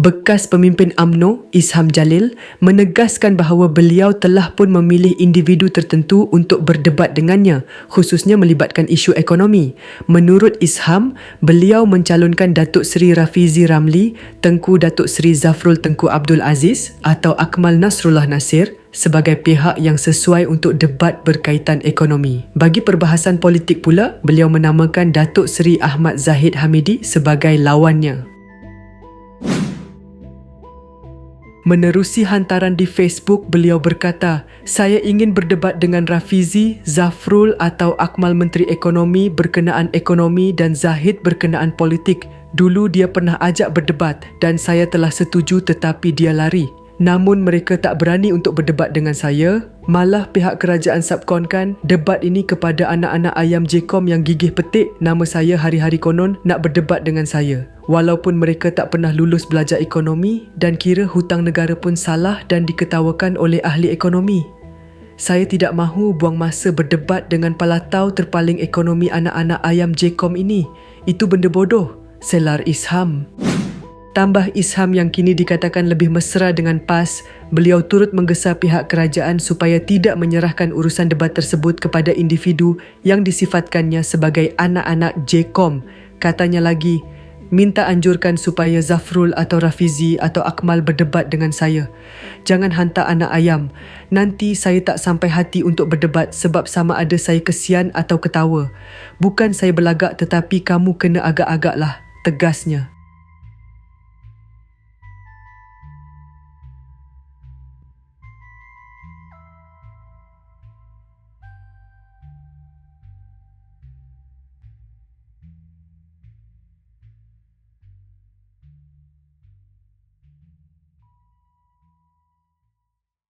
Bekas pemimpin UMNO, Isham Jalil, menegaskan bahawa beliau telah pun memilih individu tertentu untuk berdebat dengannya, khususnya melibatkan isu ekonomi. Menurut Isham, beliau mencalonkan Datuk Seri Rafizi Ramli, Tengku Datuk Seri Zafrul Tengku Abdul Aziz atau Akmal Nasrullah Nasir sebagai pihak yang sesuai untuk debat berkaitan ekonomi. Bagi perbahasan politik pula, beliau menamakan Datuk Seri Ahmad Zahid Hamidi sebagai lawannya. Menerusi hantaran di Facebook, beliau berkata, "Saya ingin berdebat dengan Rafizi, Zafrul atau Akmal Menteri Ekonomi berkenaan ekonomi dan Zahid berkenaan politik. Dulu dia pernah ajak berdebat dan saya telah setuju tetapi dia lari. Namun mereka tak berani untuk berdebat dengan saya. Malah pihak kerajaan subkonkan debat ini kepada anak-anak ayam JCOM yang gigih petik nama saya hari-hari konon nak berdebat dengan saya. Walaupun mereka tak pernah lulus belajar ekonomi dan kira hutang negara pun salah dan diketawakan oleh ahli ekonomi. Saya tidak mahu buang masa berdebat dengan palatau terpaling ekonomi anak-anak ayam JCOM ini. Itu benda bodoh," selar Isham. Tambah Isham yang kini dikatakan lebih mesra dengan PAS, beliau turut menggesa pihak kerajaan supaya tidak menyerahkan urusan debat tersebut kepada individu yang disifatkannya sebagai anak-anak JCOM. Katanya lagi, "Minta anjurkan supaya Zafrul atau Rafizi atau Akmal berdebat dengan saya. Jangan hantar anak ayam. Nanti saya tak sampai hati untuk berdebat sebab sama ada saya kesian atau ketawa. Bukan saya berlagak tetapi kamu kena agak-agak lah," tegasnya.